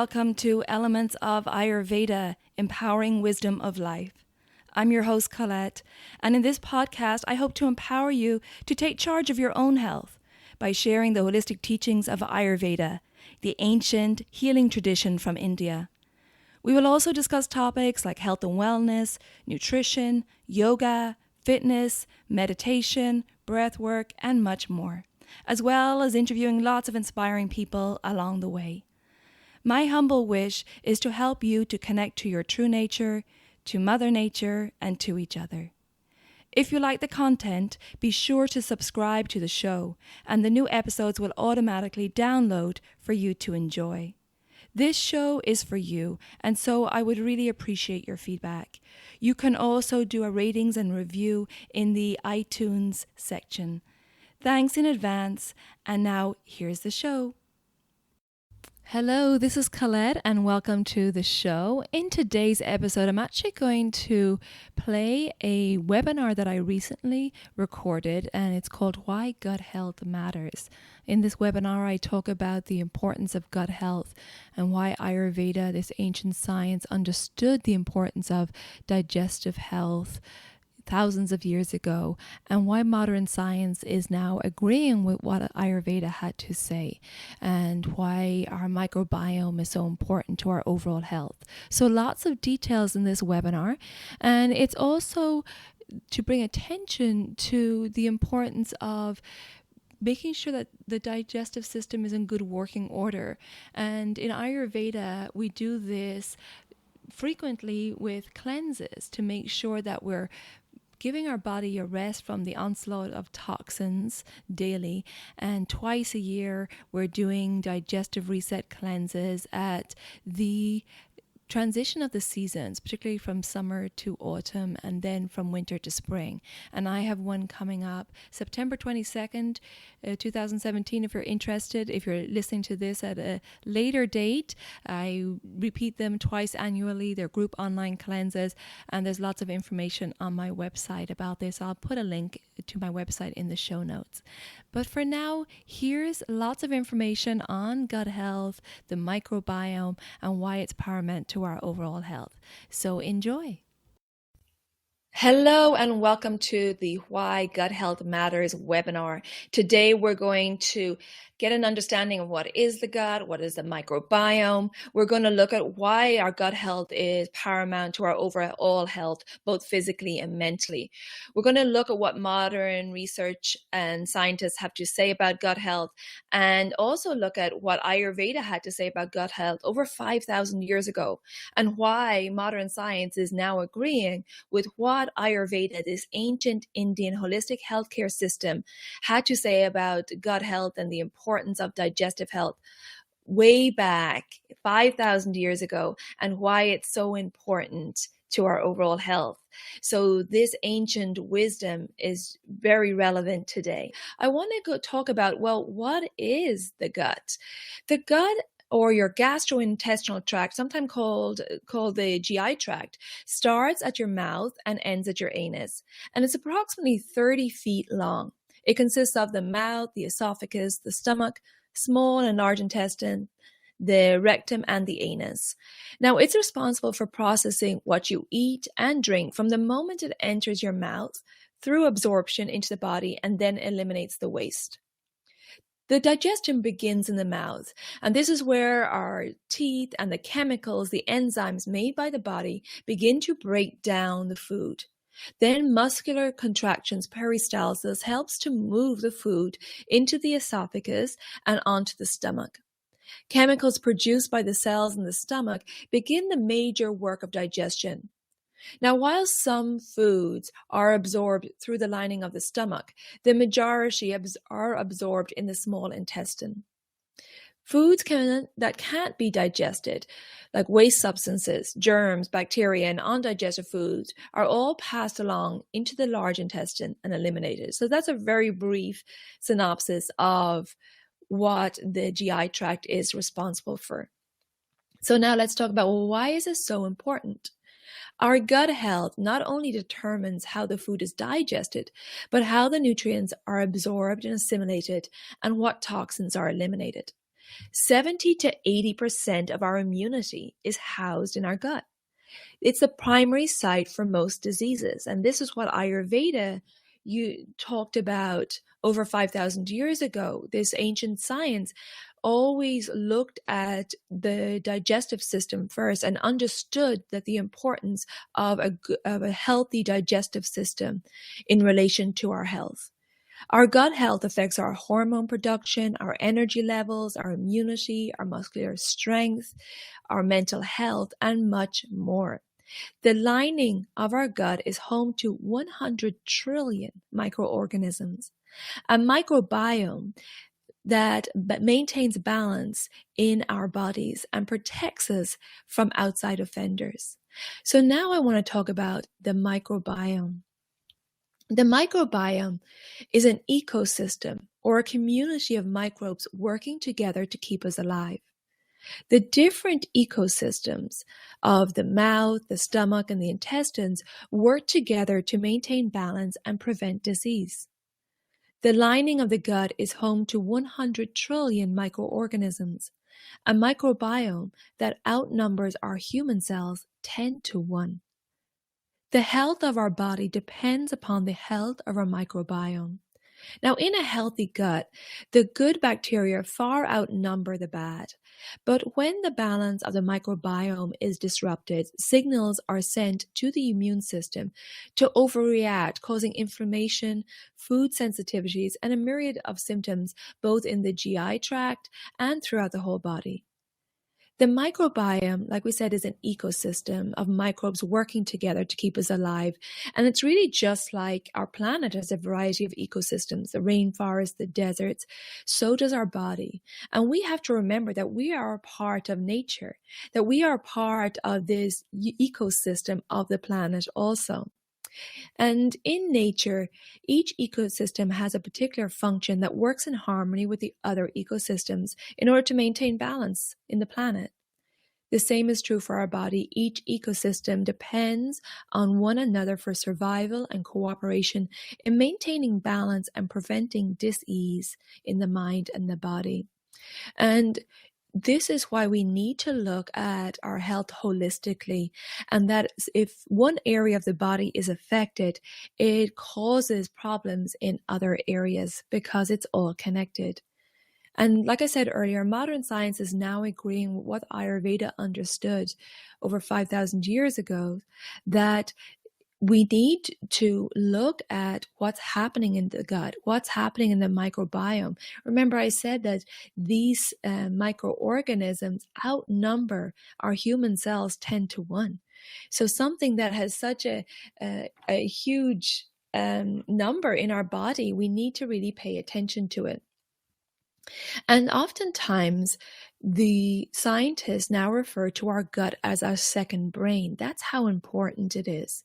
welcome to Elements of Ayurveda, Empowering Wisdom of Life. I'm your host, Colette, and in this podcast, I hope to empower you to take charge of your own health by sharing the holistic teachings of Ayurveda, the ancient healing tradition from India. We will also discuss topics like health and wellness, nutrition, yoga, fitness, meditation, breath work, and much more, as well as interviewing lots of inspiring people along the way. My humble wish is to help you to connect to your true nature, to Mother Nature, and to each other. If you like the content, be sure to subscribe to the show, and the new episodes will automatically download for you to enjoy. This show is for you, and so I would really appreciate your feedback. You can also do a ratings and review in the iTunes section. Thanks in advance, and now here's the show. Hello, this is Colette and welcome to the show. In today's episode, I'm actually going to play a webinar that I recently recorded, and it's called Why Gut Health Matters. In this webinar, I talk about the importance of gut health and why Ayurveda, this ancient science, understood the importance of digestive health thousands of years ago, and why modern science is now agreeing with what Ayurveda had to say, and why our microbiome is so important to our overall health. So lots of details in this webinar, and it's also to bring attention to the importance of making sure that the digestive system is in good working order. And in Ayurveda, we do this frequently with cleanses to make sure that we're giving our body a rest from the onslaught of toxins daily. And twice a year, we're doing digestive reset cleanses at the transition of the seasons, particularly from summer to autumn and then from winter to spring. And I have one coming up September 22nd, 2017. If you're interested, if you're listening to this at a later date, I repeat them twice annually. They're group online cleanses, and there's lots of information on my website about this. I'll put a link to my website in the show notes. But for now, here's lots of information on gut health, the microbiome, and why it's paramount to our overall health. So enjoy. Hello and welcome to the Why Gut Health Matters webinar. Today we're going to get an understanding of what is the gut, what is the microbiome. We're going to look at why our gut health is paramount to our overall health, both physically and mentally. We're going to look at what modern research and scientists have to say about gut health, and also look at what Ayurveda had to say about gut health over 5,000 years ago, and why modern science is now agreeing with what Ayurveda, this ancient Indian holistic healthcare system, had to say about gut health and the importance of digestive health way back 5,000 years ago, and why it's so important to our overall health. So this ancient wisdom is very relevant today. I want to talk about, well, what is the gut? The gut, or your gastrointestinal tract, sometimes called the GI tract, starts at your mouth and ends at your anus. And it's approximately 30 feet long. It consists of the mouth, the esophagus, the stomach, small and large intestine, the rectum, and the anus. Now, it's responsible for processing what you eat and drink from the moment it enters your mouth through absorption into the body and then eliminates the waste. The digestion begins in the mouth, and this is where our teeth and the chemicals, the enzymes made by the body, begin to break down the food. Then muscular contractions, peristalsis, helps to move the food into the esophagus and onto the stomach. Chemicals produced by the cells in the stomach begin the major work of digestion. Now, while some foods are absorbed through the lining of the stomach, the majority are absorbed in the small intestine. Foods that can't be digested, like waste substances, germs, bacteria, and undigested foods, are all passed along into the large intestine and eliminated. So that's a very brief synopsis of what the GI tract is responsible for. So now let's talk about, well, why is this so important? Our gut health not only determines how the food is digested, but how the nutrients are absorbed and assimilated and what toxins are eliminated. 70 to 80% of our immunity is housed in our gut. It's the primary site for most diseases. And this is what Ayurveda you talked about over 5,000 years ago. This ancient science always looked at the digestive system first and understood that the importance of a healthy digestive system in relation to our health. Our gut health affects our hormone production, our energy levels, our immunity, our muscular strength, our mental health, and much more. The lining of our gut is home to 100 trillion microorganisms, a microbiome that maintains balance in our bodies and protects us from outside offenders. So now I want to talk about the microbiome. The microbiome is an ecosystem or a community of microbes working together to keep us alive. The different ecosystems of the mouth, the stomach, and the intestines work together to maintain balance and prevent disease. The lining of the gut is home to 100 trillion microorganisms, a microbiome that outnumbers our human cells 10 to 1. The health of our body depends upon the health of our microbiome. Now, in a healthy gut, the good bacteria far outnumber the bad. But when the balance of the microbiome is disrupted, signals are sent to the immune system to overreact, causing inflammation, food sensitivities, and a myriad of symptoms both in the GI tract and throughout the whole body. The microbiome, like we said, is an ecosystem of microbes working together to keep us alive. And it's really just like our planet has a variety of ecosystems, the rainforest, the deserts. So does our body. And we have to remember that we are a part of nature, that we are part of this ecosystem of the planet also. And in nature, each ecosystem has a particular function that works in harmony with the other ecosystems in order to maintain balance in the planet. The same is true for our body. Each ecosystem depends on one another for survival and cooperation in maintaining balance and preventing dis-ease in the mind and the body. And this is why we need to look at our health holistically, and that if one area of the body is affected, it causes problems in other areas because it's all connected. And like I said earlier, modern science is now agreeing with what Ayurveda understood over 5,000 years ago, that we need to look at what's happening in the gut, what's happening in the microbiome. Remember, I said that these microorganisms outnumber our human cells 10 to 1. So something that has such a huge number in our body, we need to really pay attention to it. And oftentimes, the scientists now refer to our gut as our second brain. That's how important it is.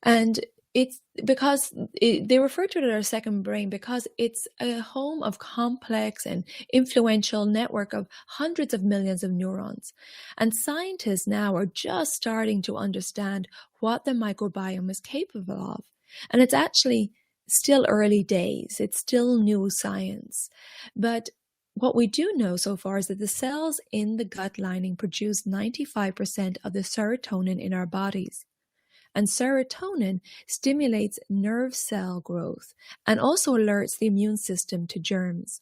And it's because they refer to it as our second brain because it's a home of complex and influential network of hundreds of millions of neurons. And scientists now are just starting to understand what the microbiome is capable of. And it's actually still early days. It's still new science. But what we do know so far is that the cells in the gut lining produce 95% of the serotonin in our bodies. And serotonin stimulates nerve cell growth and also alerts the immune system to germs.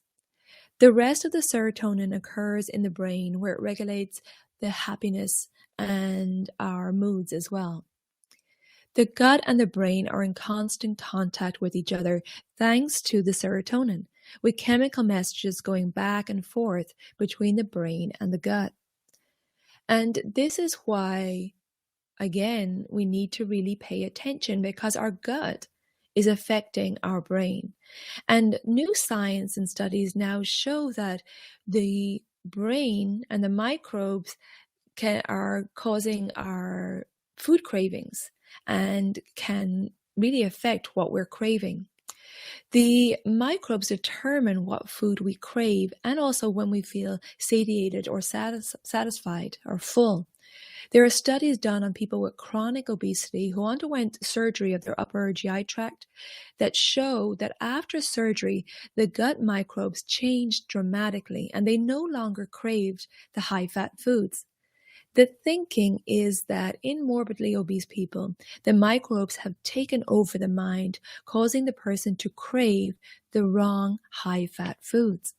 The rest of the serotonin occurs in the brain, where it regulates the happiness and our moods as well. The gut and the brain are in constant contact with each other thanks to the serotonin, with chemical messages going back and forth between the brain and the gut. And this is why, again, we need to really pay attention, because our gut is affecting our brain. And new science and studies now show that the brain and the microbes are causing our food cravings and can really affect what we're craving. The microbes determine what food we crave and also when we feel satiated or satisfied or full. There are studies done on people with chronic obesity who underwent surgery of their upper GI tract that show that after surgery, the gut microbes changed dramatically and they no longer craved the high-fat foods. The thinking is that in morbidly obese people, the microbes have taken over the mind, causing the person to crave the wrong high-fat foods.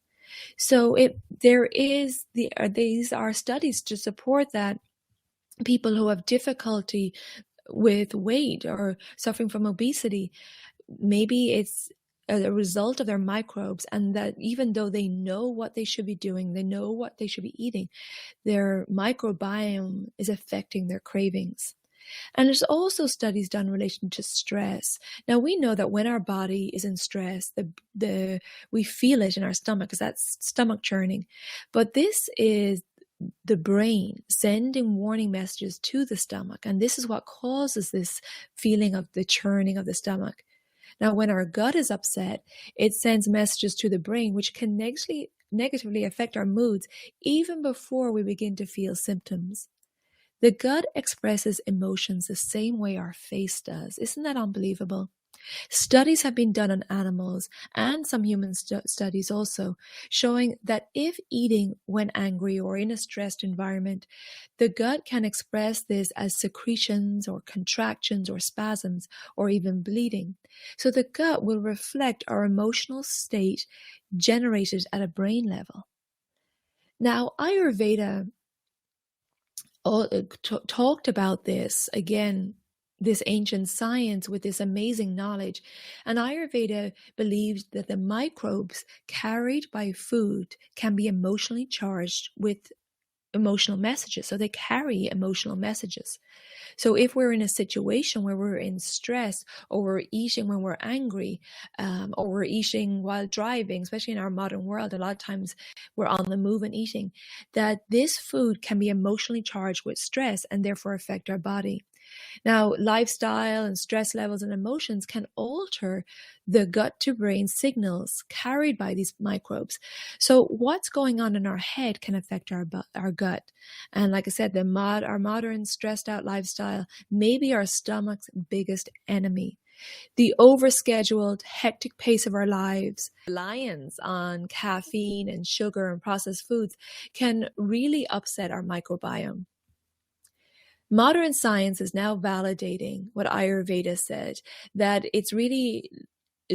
So these are studies to support that people who have difficulty with weight or suffering from obesity, maybe it's a result of their microbes, and that even though they know what they should be doing, they know what they should be eating, their microbiome is affecting their cravings. And there's also studies done in relation to stress. Now we know that when our body is in stress, we feel it in our stomach because that's stomach churning. But this is the brain sending warning messages to the stomach, and this is what causes this feeling of the churning of the stomach. Now, when our gut is upset, it sends messages to the brain, which can negatively affect our moods even before we begin to feel symptoms. The gut expresses emotions the same way our face does. Isn't that unbelievable? Studies have been done on animals and some human studies also, showing that if eating when angry or in a stressed environment, the gut can express this as secretions or contractions or spasms or even bleeding. So the gut will reflect our emotional state generated at a brain level. Now, Ayurveda talked about this again, this ancient science with this amazing knowledge. And Ayurveda believes that the microbes carried by food can be emotionally charged with emotional messages. So they carry emotional messages. So if we're in a situation where we're in stress, or we're eating when we're angry, or we're eating while driving, especially in our modern world, a lot of times we're on the move and eating, that this food can be emotionally charged with stress and therefore affect our body. Now, lifestyle and stress levels and emotions can alter the gut to brain signals carried by these microbes. So what's going on in our head can affect our gut. And like I said, our modern stressed out lifestyle may be our stomach's biggest enemy. The overscheduled, hectic pace of our lives, reliance on caffeine and sugar and processed foods can really upset our microbiome. Modern science is now validating what Ayurveda said, that it's really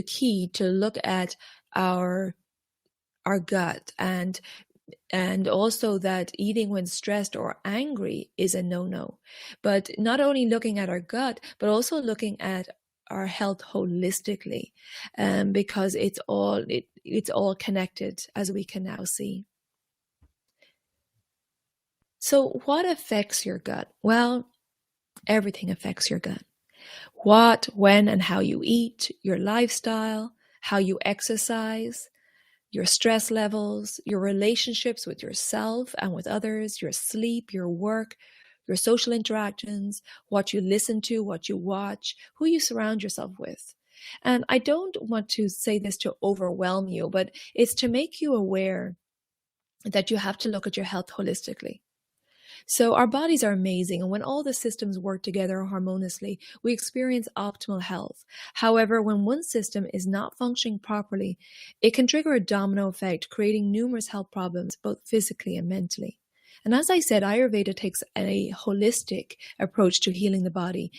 key to look at our gut, and also that eating when stressed or angry is a no-no. But not only looking at our gut, but also looking at our health holistically, because it's all connected, as we can now see. So what affects your gut? Well, everything affects your gut. What, when, and how you eat, your lifestyle, how you exercise, your stress levels, your relationships with yourself and with others, your sleep, your work, your social interactions, what you listen to, what you watch, who you surround yourself with. And I don't want to say this to overwhelm you, but it's to make you aware that you have to look at your health holistically. So our bodies are amazing, and when all the systems work together harmoniously, we experience optimal health. However, when one system is not functioning properly, it can trigger a domino effect, creating numerous health problems, both physically and mentally. And as I said, Ayurveda takes a holistic approach to healing the body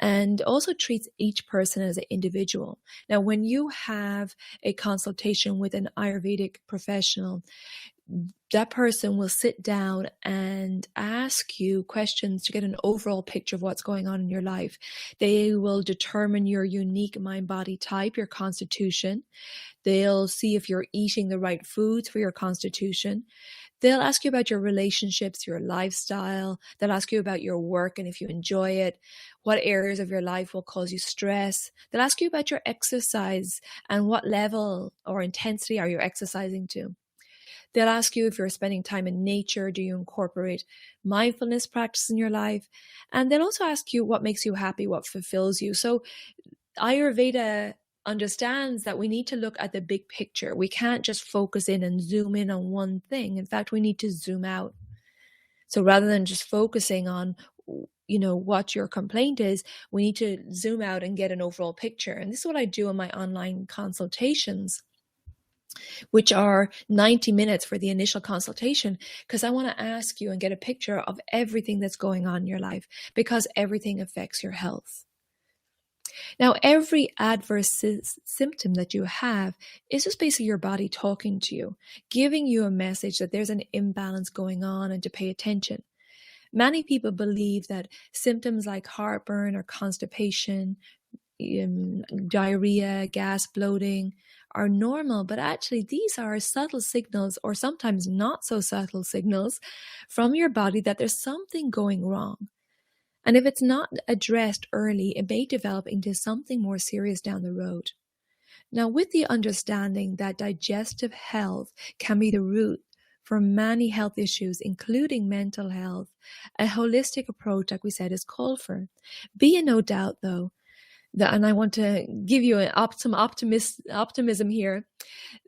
and also treats each person as an individual. Now, when you have a consultation with an Ayurvedic professional, that person will sit down and ask you questions to get an overall picture of what's going on in your life. They will determine your unique mind-body type, your constitution. They'll see if you're eating the right foods for your constitution. They'll ask you about your relationships, your lifestyle. They'll ask you about your work and if you enjoy it, what areas of your life will cause you stress. They'll ask you about your exercise and what level or intensity are you exercising to. They'll ask you if you're spending time in nature, do you incorporate mindfulness practice in your life? And they'll also ask you what makes you happy, what fulfills you. So Ayurveda understands that we need to look at the big picture. We can't just focus in and zoom in on one thing. In fact, we need to zoom out. So rather than just focusing on, what your complaint is, we need to zoom out and get an overall picture. And this is what I do in my online consultations, which are 90 minutes for the initial consultation, because I want to ask you and get a picture of everything that's going on in your life, because everything affects your health. Now, every adverse symptom that you have is just basically your body talking to you, giving you a message that there's an imbalance going on and to pay attention. Many people believe that symptoms like heartburn or constipation, diarrhea, gas, bloating are normal, but actually these are subtle signals, or sometimes not so subtle signals, from your body that there's something going wrong. And if it's not addressed early, it may develop into something more serious down the road. Now, with the understanding that digestive health can be the root for many health issues, including mental health, a holistic approach, like we said, is called for. Be in no doubt, though, and I want to give you some optimism here,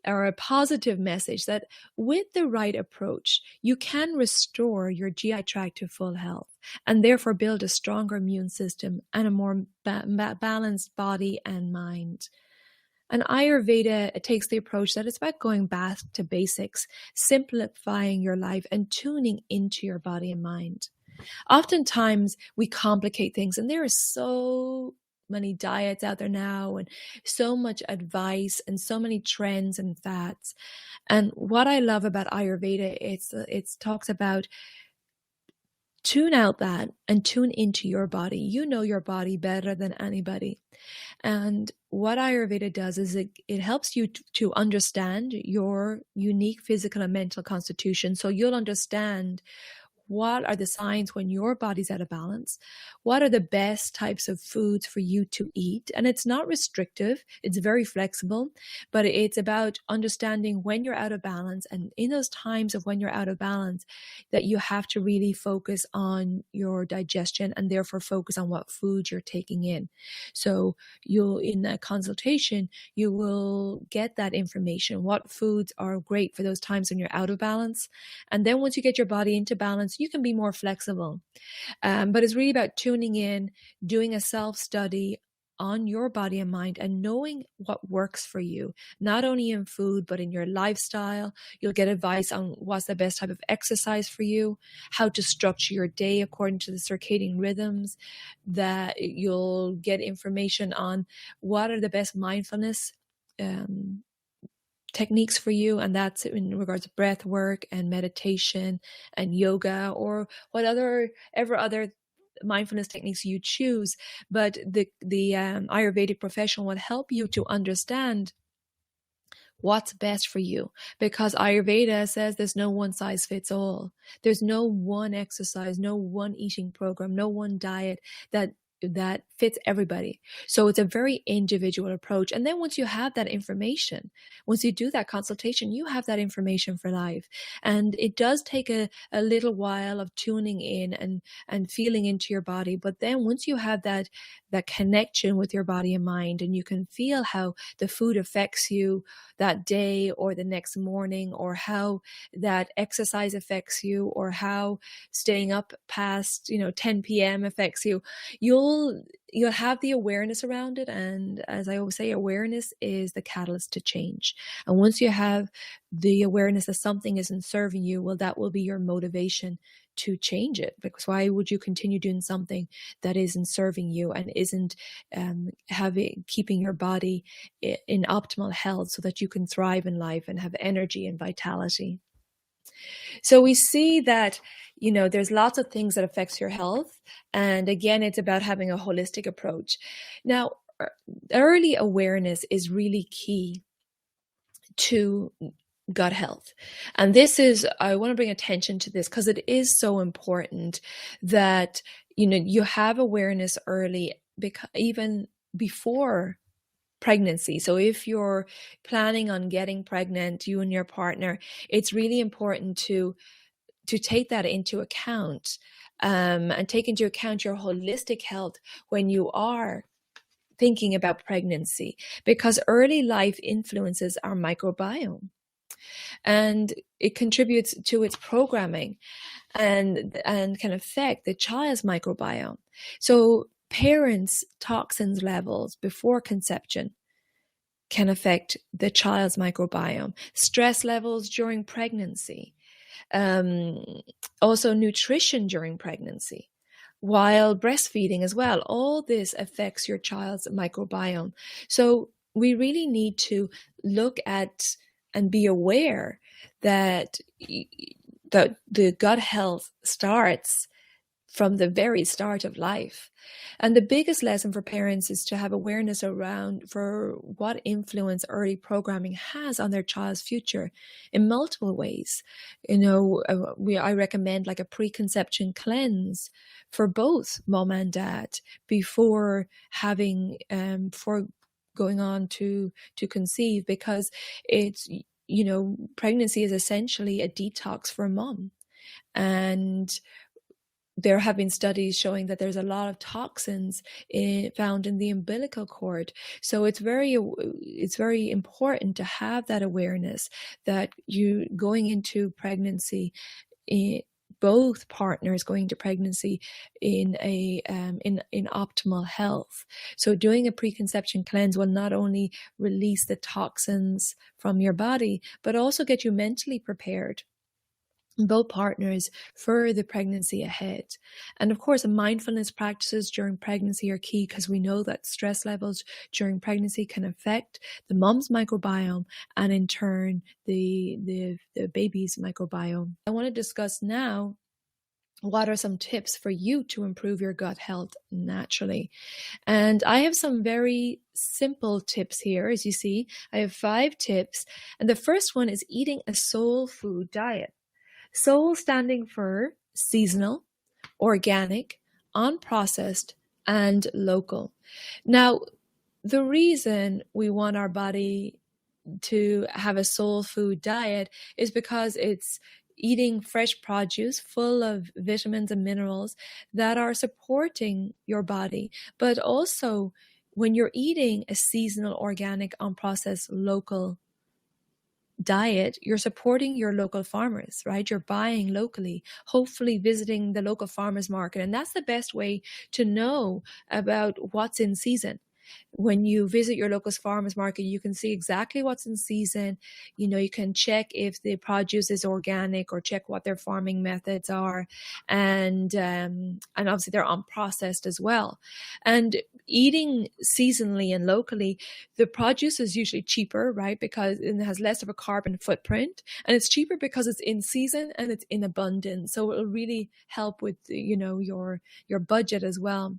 or a positive message, that with the right approach, you can restore your GI tract to full health and therefore build a stronger immune system and a more balanced body and mind. And Ayurveda takes the approach that it's about going back to basics, simplifying your life and tuning into your body and mind. Oftentimes we complicate things, and there are so many diets out there now, and so much advice, and so many trends and fads. And what I love about Ayurveda, it talks about tune out that and tune into your body. You know your body better than anybody. And what Ayurveda does is it helps you to understand your unique physical and mental constitution. So you'll understand what are the signs when your body's out of balance? What are the best types of foods for you to eat? And it's not restrictive, it's very flexible, but it's about understanding when you're out of balance, and in those times of when you're out of balance, that you have to really focus on your digestion and therefore focus on what food you're taking in. So in that consultation, you will get that information, what foods are great for those times when you're out of balance. And then once you get your body into balance, you can be more flexible. But it's really about tuning in, doing a self-study on your body and mind, and knowing what works for you, not only in food, but in your lifestyle. You'll get advice on what's the best type of exercise for you, how to structure your day according to the circadian rhythms, that you'll get information on what are the best mindfulness techniques for you, and that's in regards to breath work and meditation and yoga, or whatever other mindfulness techniques you choose. But the Ayurvedic professional will help you to understand what's best for you, because Ayurveda says there's no one size fits all. There's no one exercise, no one eating program, no one diet that fits everybody. So it's a very individual approach. And then once you have that information, once you do that consultation, you have that information for life. And it does take a little while of tuning in and feeling into your body. But then once you have that connection with your body and mind, and you can feel how the food affects you that day or the next morning, or how that exercise affects you, or how staying up past 10 p.m. affects you, you'll have the awareness around it. And as I always say, awareness is the catalyst to change. And once you have the awareness that something isn't serving you, well, that will be your motivation to change it. Because why would you continue doing something that isn't serving you and isn't keeping your body in optimal health so that you can thrive in life and have energy and vitality? So we see that, there's lots of things that affects your health. And again, it's about having a holistic approach. Now, early awareness is really key to gut health. And I want to bring attention to this because it is so important that, you have awareness early, because even before pregnancy. So if you're planning on getting pregnant, you and your partner, it's really important to take that into account, and take into account your holistic health when you are thinking about pregnancy, because early life influences our microbiome and it contributes to its programming. and can affect the child's microbiome. So parents' toxins levels before conception can affect the child's microbiome. Stress levels during pregnancy, um, also nutrition during pregnancy, while breastfeeding as well. All this affects your child's microbiome. So we really need to look at and be aware that the gut health starts from the very start of life. And the biggest lesson for parents is to have awareness around for what influence early programming has on their child's future in multiple ways. I recommend like a preconception cleanse for both mom and dad before having before going on to conceive, because it's pregnancy is essentially a detox for mom. And there have been studies showing that there's a lot of toxins found in the umbilical cord. So it's very important to have that awareness that you going into pregnancy, both partners going into pregnancy in optimal health. So doing a preconception cleanse will not only release the toxins from your body, but also get you mentally prepared, both partners, for the pregnancy ahead. And of course, mindfulness practices during pregnancy are key, because we know that stress levels during pregnancy can affect the mom's microbiome and in turn the baby's microbiome. I want to discuss now what are some tips for you to improve your gut health naturally. And I have some very simple tips here. As you see, I have 5 tips. And the first one is eating a soul food diet. Soul standing for seasonal, organic, unprocessed, and local. Now, the reason we want our body to have a soul food diet is because it's eating fresh produce full of vitamins and minerals that are supporting your body. But also, when you're eating a seasonal, organic, unprocessed, local diet, you're supporting your local farmers, right? You're buying locally, hopefully visiting the local farmers market. And that's the best way to know about what's in season. When you visit your local farmers market, you can see exactly what's in season. You can check if the produce is organic or check what their farming methods are. And obviously they're unprocessed as well. And eating seasonally and locally, the produce is usually cheaper, right? Because it has less of a carbon footprint, and it's cheaper because it's in season and it's in abundance. So it'll really help with, your budget as well.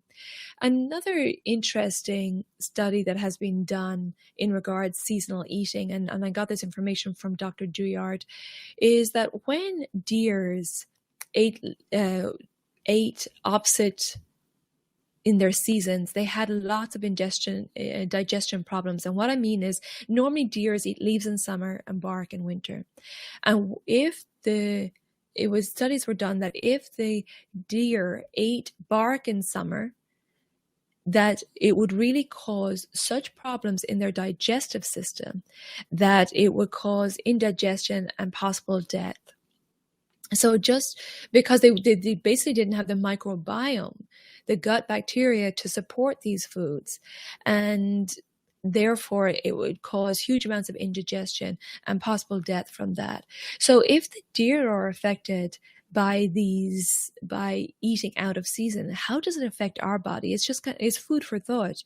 Another interesting study that has been done in regards seasonal eating, and I got this information from Dr. Duyard, is that when deers ate opposite in their seasons, they had lots of digestion problems. And what I mean is, normally deers eat leaves in summer and bark in winter. And studies were done that if the deer ate bark in summer, that it would really cause such problems in their digestive system that it would cause indigestion and possible death. So just because they basically didn't have the microbiome, the gut bacteria to support these foods, and therefore it would cause huge amounts of indigestion and possible death from that. So if the deer are affected by eating out of season, how does it affect our body? It's food for thought.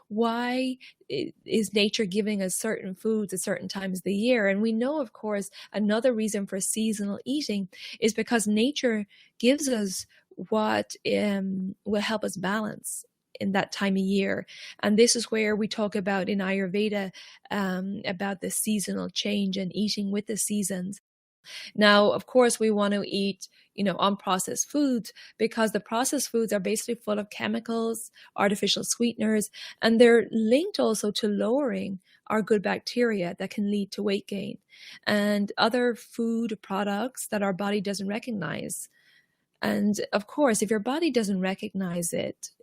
Why is nature giving us certain foods at certain times of the year? And we know, of course, another reason for seasonal eating is because nature gives us what will help us balance in that time of year. And this is where we talk about in Ayurveda about the seasonal change and eating with the seasons. Now, of course, we want to eat, unprocessed foods, because the processed foods are basically full of chemicals, artificial sweeteners, and they're linked also to lowering our good bacteria that can lead to weight gain and other food products that our body doesn't recognize. And of course, if your body doesn't recognize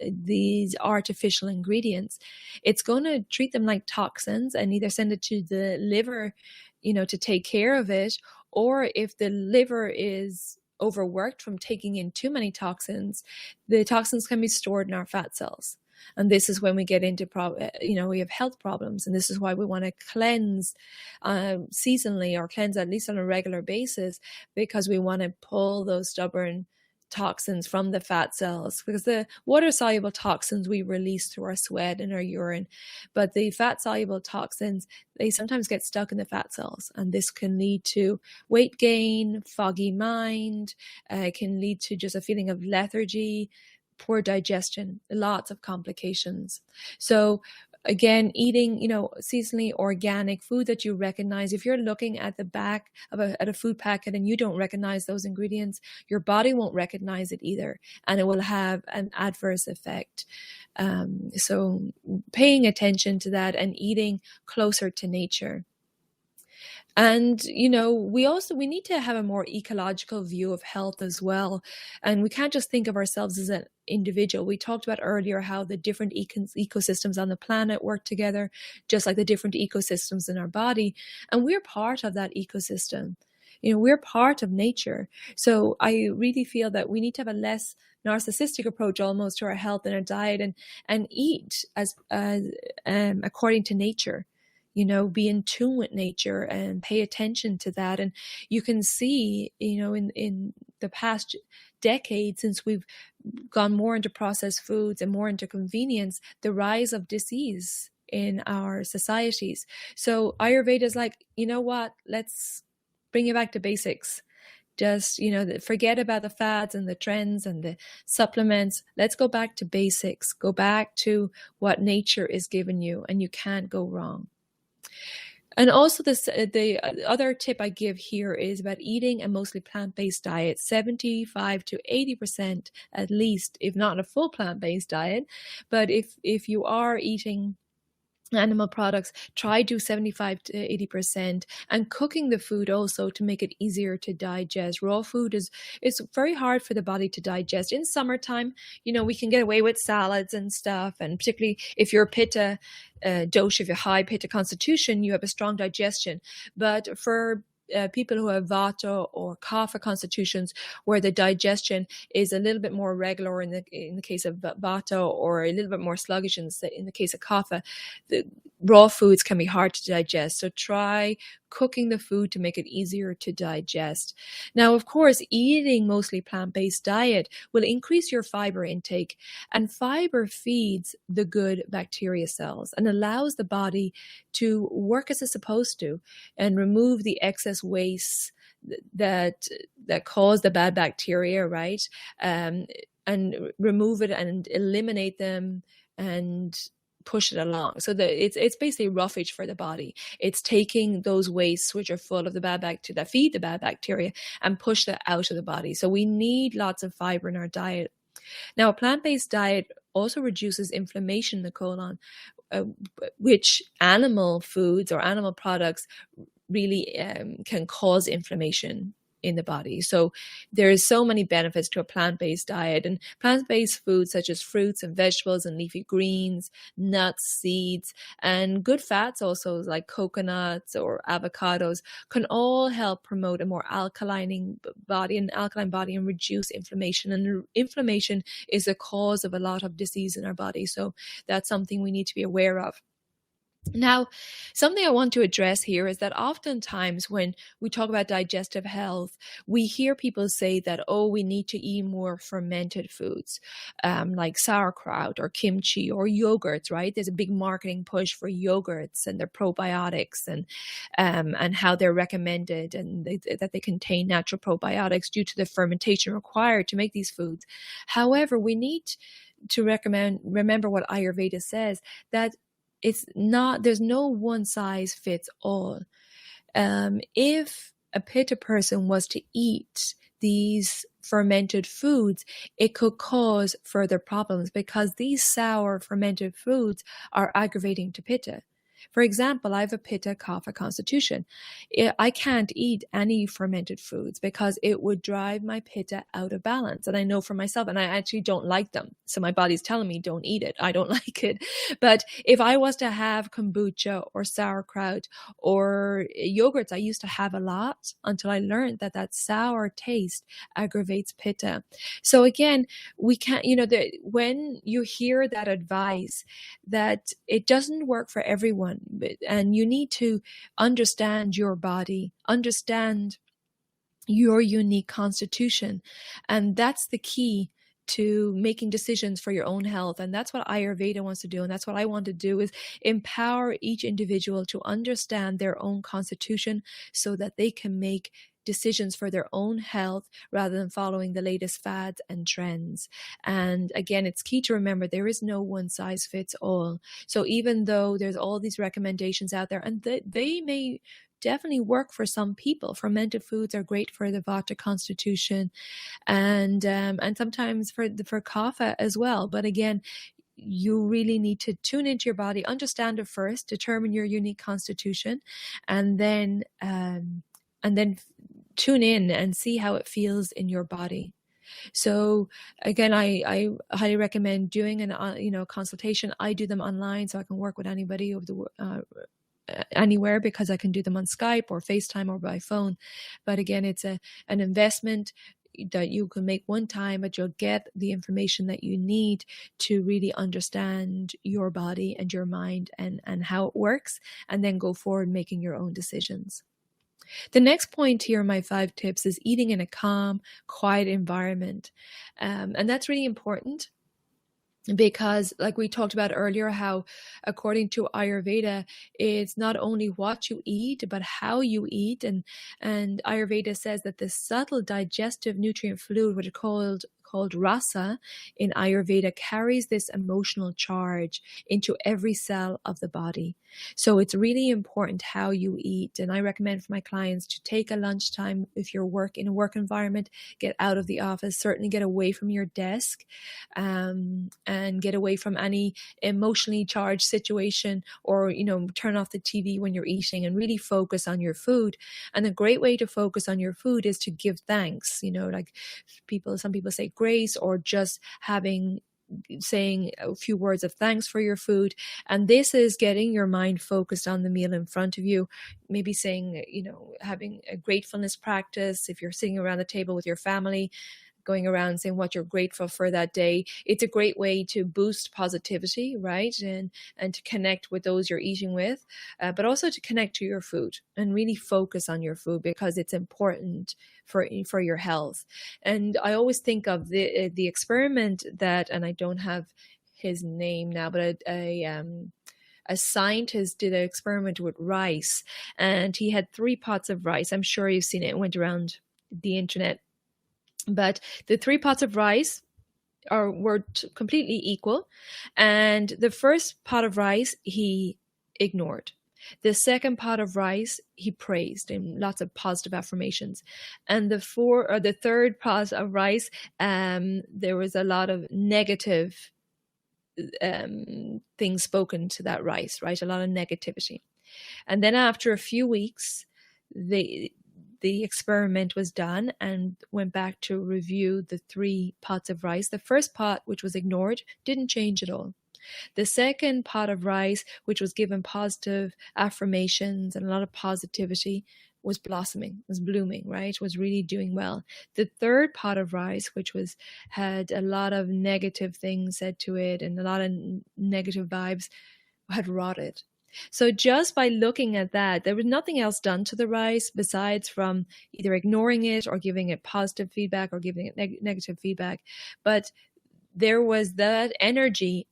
these artificial ingredients, it's going to treat them like toxins and either send it to the liver, to take care of it. Or if the liver is overworked from taking in too many toxins, the toxins can be stored in our fat cells. And this is when we get into, we have health problems. And this is why we want to cleanse seasonally, or cleanse at least on a regular basis, because we want to pull those stubborn toxins from the fat cells, because the water soluble toxins we release through our sweat and our urine, but the fat soluble toxins, they sometimes get stuck in the fat cells, and this can lead to weight gain, foggy mind, can lead to just a feeling of lethargy, poor digestion, lots of complications. So again, eating, seasonally organic food that you recognize. If you're looking at the back of a food packet and you don't recognize those ingredients, your body won't recognize it either, and it will have an adverse effect. So paying attention to that and eating closer to nature. And, we need to have a more ecological view of health as well. And we can't just think of ourselves as an individual. We talked about earlier how the different ecosystems on the planet work together, just like the different ecosystems in our body. And we're part of that ecosystem. We're part of nature. So I really feel that we need to have a less narcissistic approach almost to our health and our diet, and eat as according to nature. Be in tune with nature and pay attention to that. And you can see, in the past decade, since we've gone more into processed foods and more into convenience, the rise of disease in our societies. So Ayurveda is like, you know what, let's bring it back to basics. Just, forget about the fads and the trends and the supplements. Let's go back to basics. Go back to what nature is giving you, and you can't go wrong. And also the other tip I give here is about eating a mostly plant-based diet, 75 to 80% at least, if not a full plant-based diet. But if you are eating animal products, try do 75 to 80%, and cooking the food also to make it easier to digest. Raw food it's very hard for the body to digest. In summertime, we can get away with salads and stuff, and particularly if you're pitta dosha, if you're high pitta constitution, you have a strong digestion. But for people who have vata or kapha constitutions, where the digestion is a little bit more regular in the case of vata, or a little bit more sluggish in the case of kapha, the raw foods can be hard to digest. So try cooking the food to make it easier to digest. Now, of course, eating mostly plant-based diet will increase your fiber intake, and fiber feeds the good bacteria cells and allows the body to work as it's supposed to and remove the excess waste that cause the bad bacteria, right? And remove it and eliminate them and push it along. So it's basically roughage for the body. It's taking those wastes which are full of the bad bacteria, that feed the bad bacteria, and push that out of the body. So we need lots of fiber in our diet. Now, a plant-based diet also reduces inflammation in the colon, which animal foods or animal products really can cause inflammation in the body. So there's so many benefits to a plant-based diet, and plant-based foods such as fruits and vegetables and leafy greens, nuts, seeds, and good fats also like coconuts or avocados can all help promote a more alkaline body and reduce inflammation. And inflammation is a cause of a lot of disease in our body. So that's something we need to be aware of. Now, something I want to address here is that oftentimes when we talk about digestive health, we hear people say that, we need to eat more fermented foods, like sauerkraut or kimchi or yogurts, right? There's a big marketing push for yogurts and their probiotics and how they're recommended, and that they contain natural probiotics due to the fermentation required to make these foods. However, we need to remember what Ayurveda says, that there's no one size fits all. If a pitta person was to eat these fermented foods, it could cause further problems, because these sour fermented foods are aggravating to pitta. For example, I have a Pitta Kapha constitution. I can't eat any fermented foods because it would drive my Pitta out of balance. And I know for myself, and I actually don't like them. So my body's telling me don't eat it. I don't like it. But if I was to have kombucha or sauerkraut or yogurts, I used to have a lot until I learned that that sour taste aggravates Pitta. So again, we can't, when you hear that advice, that it doesn't work for everyone, and you need to understand your body, understand your unique constitution. And that's the key to making decisions for your own health. And that's what Ayurveda wants to do. And that's what I want to do, is empower each individual to understand their own constitution so that they can make decisions for their own health rather than following the latest fads and trends. And again, it's key to remember there is no one size fits all. So even though there's all these recommendations out there, and they may definitely work for some people. Fermented foods are great for the Vata constitution, and sometimes for kapha as well. But again, you really need to tune into your body, understand it first, determine your unique constitution, and then tune in and see how it feels in your body. So again, I highly recommend doing an consultation. I do them online, so I can work with anybody over the anywhere, because I can do them on Skype or FaceTime or by phone. But again, it's an investment that you can make one time, but you'll get the information that you need to really understand your body and your mind and how it works, and then go forward making your own decisions. The next point here, my 5 tips, is eating in a calm, quiet environment. And that's really important, because like we talked about earlier, how according to Ayurveda, it's not only what you eat, but how you eat. And Ayurveda says that the subtle digestive nutrient fluid, which is called rasa in Ayurveda, carries this emotional charge into every cell of the body. So it's really important how you eat. And I recommend for my clients to take a lunchtime. If you're in a work environment, get out of the office, certainly get away from your desk, and get away from any emotionally charged situation, or, turn off the TV when you're eating and really focus on your food. And a great way to focus on your food is to give thanks, like some people say grace, or just saying a few words of thanks for your food. And this is getting your mind focused on the meal in front of you. Maybe saying, having a gratefulness practice. If you're sitting around the table with your family, going around saying what you're grateful for that day. It's a great way to boost positivity, right? And to connect with those you're eating with, but also to connect to your food and really focus on your food, because it's important for your health. And I always think of the experiment that, and I don't have his name now, but a scientist did an experiment with rice, and he had 3 pots of rice. I'm sure you've seen it. It went around the internet. But the 3 pots of rice were completely equal. And the first pot of rice he ignored. The second pot of rice he praised and lots of positive affirmations. And the third pot of rice, there was a lot of negative things spoken to that rice, right? A lot of negativity. And then after a few weeks, the experiment was done and went back to review the 3 pots of rice. The first pot, which was ignored, didn't change at all. The second pot of rice, which was given positive affirmations and a lot of positivity, was blossoming, was blooming, right? Was really doing well. The third pot of rice, which had a lot of negative things said to it and a lot of negative vibes, had rotted. So just by looking at that, there was nothing else done to the rice besides from either ignoring it or giving it positive feedback or giving it negative feedback. But there was that energy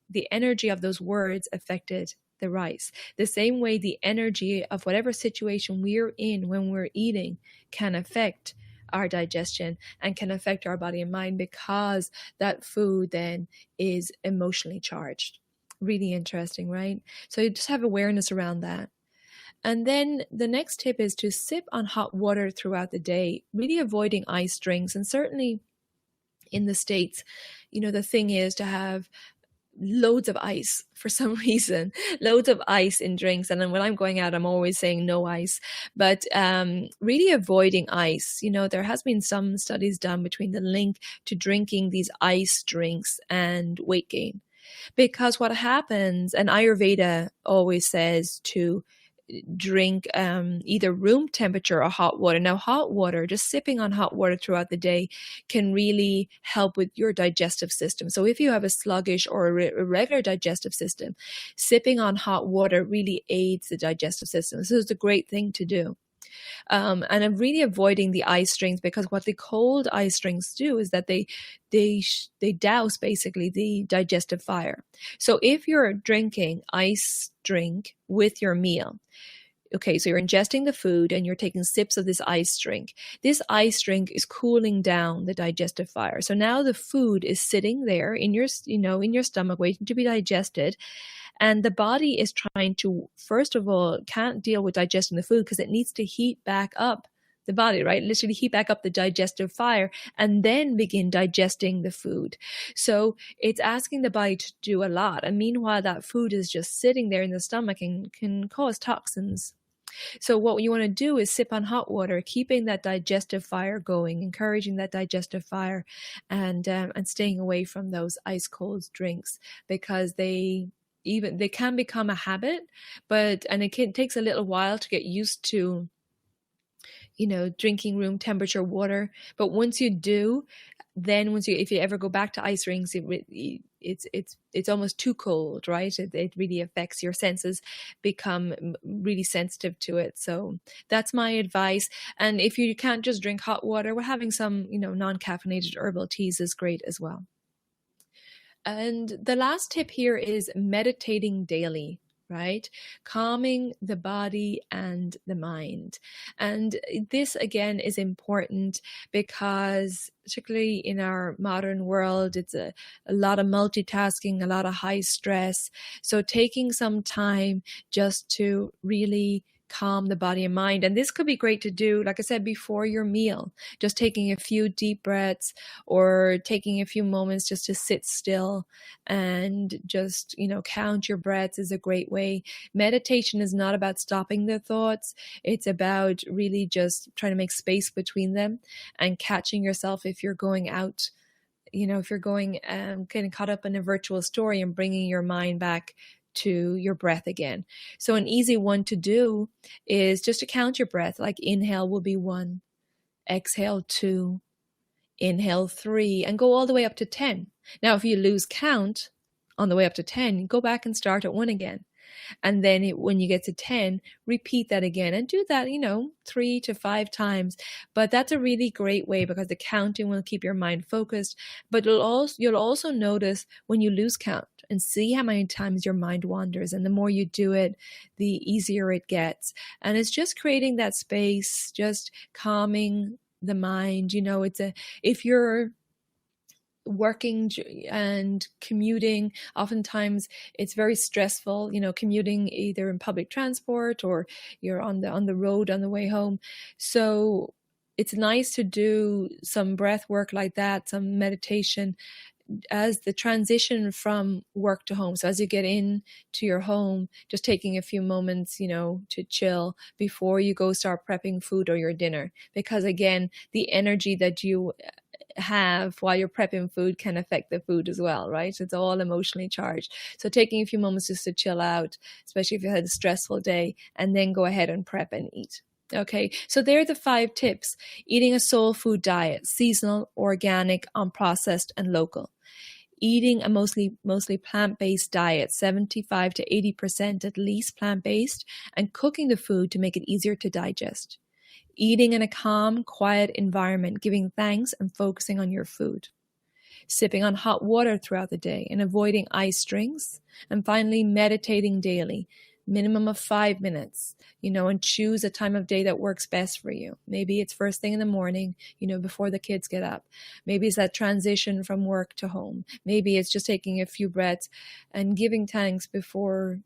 the energy of those words affected the rice. The same way the energy of whatever situation we're in when we're eating can affect our digestion and can affect our body and mind, because that food then is emotionally charged. Really interesting, right? So you just have awareness around that. And then the next tip is to sip on hot water throughout the day, really avoiding iced drinks. And certainly in the States, the thing is to have loads of ice for some reason, loads of ice in drinks. And then when I'm going out, I'm always saying no ice, but really avoiding ice. There has been some studies done between the link to drinking these ice drinks and weight gain. Because what happens, and Ayurveda always says to drink either room temperature or hot water. Now, hot water, just sipping on hot water throughout the day can really help with your digestive system. So if you have a sluggish or irregular digestive system, sipping on hot water really aids the digestive system. So it's a great thing to do. And I'm really avoiding the ice drinks, because what the cold ice drinks do is that they douse basically the digestive fire. So if you're drinking ice drink with your meal, okay, so you're ingesting the food and you're taking sips of this ice drink. This ice drink is cooling down the digestive fire. So now the food is sitting there in your, in your stomach waiting to be digested. And the body is trying to, first of all, can't deal with digesting the food because it needs to heat back up the body, right? Literally heat back up the digestive fire and then begin digesting the food. So it's asking the body to do a lot. And meanwhile, that food is just sitting there in the stomach and can cause toxins. So what you want to do is sip on hot water, keeping that digestive fire going, encouraging that digestive fire, and staying away from those ice cold drinks, because they can become a habit, and it takes a little while to get used to, drinking room temperature water. But once you do, then if you ever go back to ice rinks, it's almost too cold, right? It really affects your senses, become really sensitive to it. So that's my advice. And if you can't just drink hot water, we're having some, non-caffeinated herbal teas is great as well. And the last tip here is meditating daily, right? Calming the body and the mind. And this again is important because particularly in our modern world, it's a lot of multitasking, a lot of high stress. So taking some time just to really calm the body and mind. And this could be great to do, like I said, before your meal, just taking a few deep breaths or taking a few moments just to sit still and just, count your breaths is a great way. Meditation is not about stopping the thoughts. It's about really just trying to make space between them and catching yourself if you're going out, if you're going getting caught up in a virtual story and bringing your mind back to your breath again. So an easy one to do is just to count your breath. Like inhale will be 1, exhale 2, inhale 3, and go all the way up to 10. Now, if you lose count on the way up to 10, go back and start at 1 again. And then when you get to 10, repeat that again and do that, 3 to 5 times. But that's a really great way because the counting will keep your mind focused. But you'll also notice when you lose count and see how many times your mind wanders. And the more you do it, the easier it gets. And it's just creating that space, just calming the mind. If you're working and commuting, oftentimes it's very stressful, commuting either in public transport or you're on the road on the way home. So it's nice to do some breath work like that, some meditation as the transition from work to home. So as you get in to your home, just taking a few moments, to chill before you go start prepping food or your dinner. Because again, the energy that you have while you're prepping food can affect the food as well, right? It's all emotionally charged. So taking a few moments just to chill out, especially if you had a stressful day, and then go ahead and prep and eat. Okay, so there are the 5 tips. Eating a soul food diet, seasonal, organic, unprocessed, and local. Eating a mostly plant-based diet, 75 to 80% at least plant-based, and cooking the food to make it easier to digest. Eating in a calm, quiet environment, giving thanks and focusing on your food. Sipping on hot water throughout the day and avoiding ice drinks. And finally, meditating daily, minimum of 5 minutes, and choose a time of day that works best for you. Maybe it's first thing in the morning, before the kids get up. Maybe it's that transition from work to home. Maybe it's just taking a few breaths and giving thanks before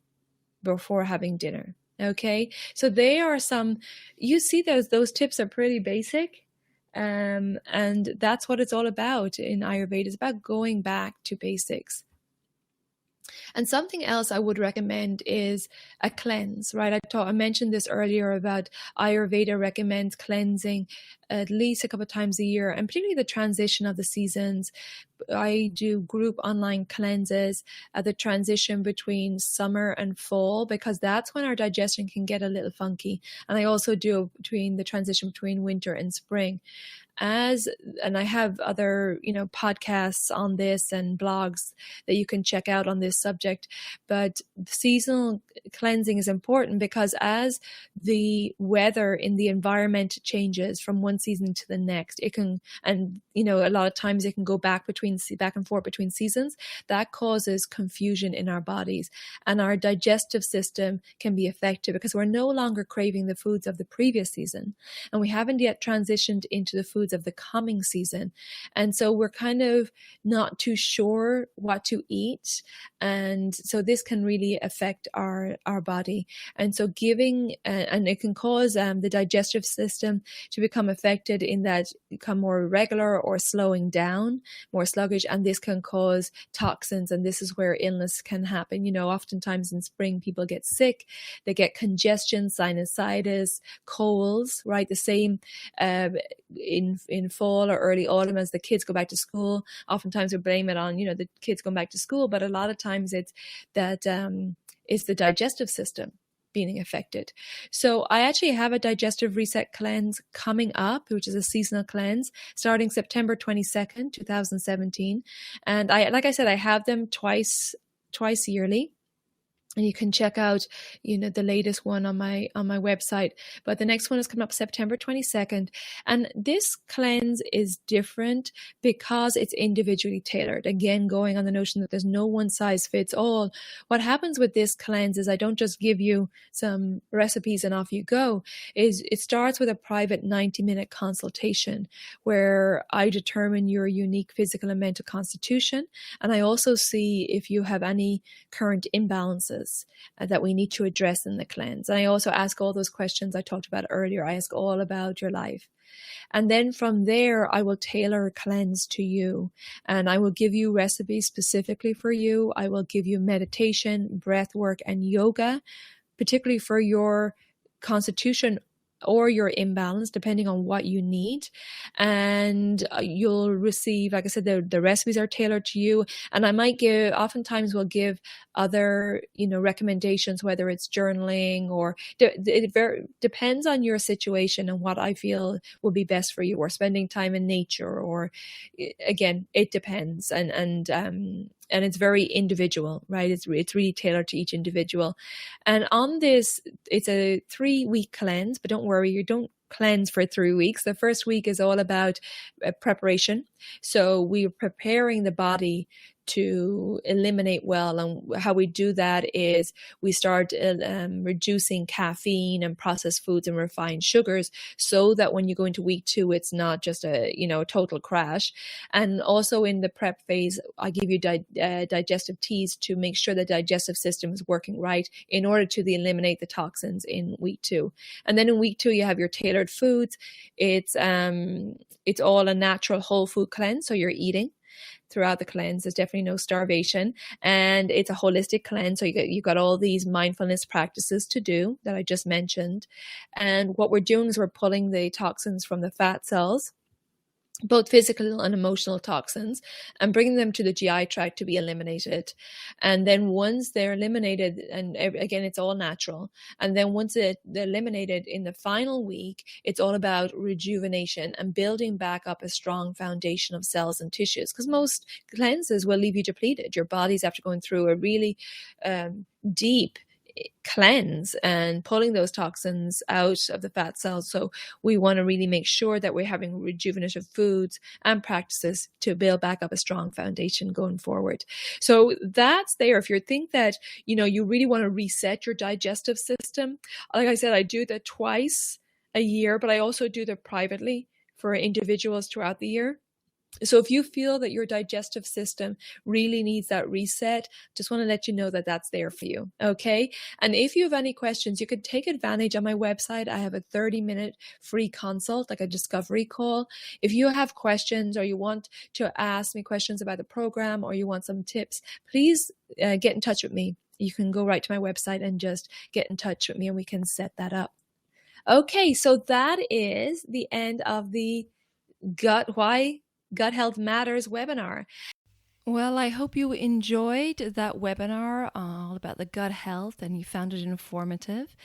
having dinner. Okay, so they are you see those tips are pretty basic. And that's what it's all about in Ayurveda. It's about going back to basics. And something else I would recommend is a cleanse, right? I mentioned this earlier about Ayurveda recommends cleansing at least a couple of times a year, and particularly the transition of the seasons. I do group online cleanses at the transition between summer and fall, because that's when our digestion can get a little funky. And I also do between the transition between winter and spring. And I have other, podcasts on this and blogs that you can check out on this subject. But seasonal cleansing is important because as the weather in the environment changes from one season to the next, it can, and a lot of times it can go back and forth between seasons. That causes confusion in our bodies, and our digestive system can be affected because we're no longer craving the foods of the previous season, and we haven't yet transitioned into the foods of the coming season. And so we're kind of not too sure what to eat. And so this can really affect our body. And so and it can cause the digestive system to become affected, in that become more irregular or slowing down, more sluggish. And this can cause toxins. And this is where illness can happen. Oftentimes in spring, people get sick, they get congestion, sinusitis, colds, right? The same in fall or early autumn as the kids go back to school. Oftentimes we blame it on, the kids going back to school, but a lot of times it's that it's the digestive system being affected. So I actually have a digestive reset cleanse coming up, which is a seasonal cleanse starting September 22nd, 2017. And like I said, I have them twice yearly. And you can check out, the latest one on my website. But the next one is coming up September 22nd. And this cleanse is different because it's individually tailored. Again, going on the notion that there's no one size fits all. What happens with this cleanse is I don't just give you some recipes and off you go. It starts with a private 90-minute consultation where I determine your unique physical and mental constitution. And I also see if you have any current imbalances that we need to address in the cleanse. And I also ask all those questions I talked about earlier. I ask all about your life. And then from there, I will tailor a cleanse to you. And I will give you recipes specifically for you. I will give you meditation, breath work, and yoga, particularly for your constitution or your imbalance, depending on what you need. And you'll receive, like I said, the recipes are tailored to you. And I might oftentimes we'll give other, recommendations, whether it's journaling or it depends on your situation and what I feel will be best for you, or spending time in nature, or again, it depends. And it's very individual, right? It's really tailored to each individual. And on this, it's a 3-week cleanse, but don't worry, you don't cleanse for 3 weeks. The first week is all about preparation. So we're preparing the body to eliminate well. And how we do that is we start reducing caffeine and processed foods and refined sugars, so that when you go into week 2, it's not just a total crash. And also in the prep phase, I give you digestive teas to make sure the digestive system is working right in order to eliminate the toxins in week 2. And then in week 2, you have your tailored foods. It's all a natural whole food cleanse, so you're eating throughout the cleanse. There's definitely no starvation, and it's a holistic cleanse. So you got all these mindfulness practices to do that I just mentioned. And what we're doing is we're pulling the toxins from the fat cells, both physical and emotional toxins, and bringing them to the GI tract to be eliminated. And then once they're eliminated, and again, it's all natural. And then once they're eliminated in the final week, it's all about rejuvenation and building back up a strong foundation of cells and tissues. Because most cleanses will leave you depleted. Your body's after going through a really deep cleanse and pulling those toxins out of the fat cells. So we want to really make sure that we're having rejuvenative foods and practices to build back up a strong foundation going forward. So that's there. If you think that, you really want to reset your digestive system, like I said, I do that twice a year, but I also do that privately for individuals throughout the year. So if you feel that your digestive system really needs that reset, just want to let you know that that's there for you. Okay. And if you have any questions, you could take advantage on my website. I have a 30-minute free consult, like a discovery call. If you have questions or you want to ask me questions about the program or you want some tips, please get in touch with me. You can go right to my website and just get in touch with me and we can set that up. Okay. So that is the end of the Why Gut Health Matters webinar. Well, I hope you enjoyed that webinar all about the gut health and you found it informative.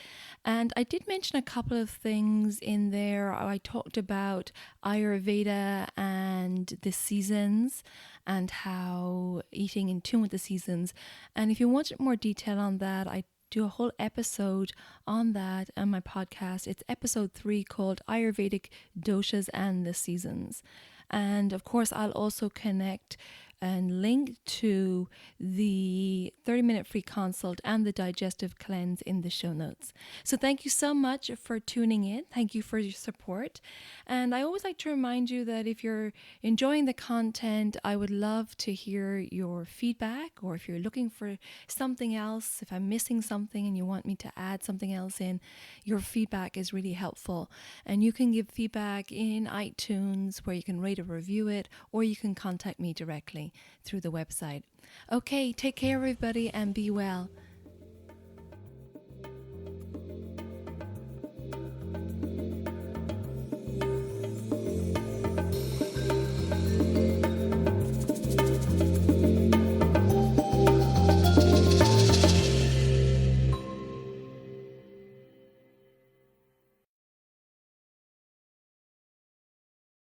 And I did mention a couple of things in there. I talked about Ayurveda and the seasons and how eating in tune with the seasons. And if you want more detail on that, I do a whole episode on that on my podcast. It's episode 3 called Ayurvedic Doshas and the Seasons. And of course, I'll also connect and link to the 30-minute free consult and the digestive cleanse in the show notes. So thank you so much for tuning in. Thank you for your support. And I always like to remind you that if you're enjoying the content, I would love to hear your feedback, or if you're looking for something else, if I'm missing something and you want me to add something else in, your feedback is really helpful. And you can give feedback in iTunes where you can rate or review it, or you can contact me directly through the website. Okay, take care everybody and be well.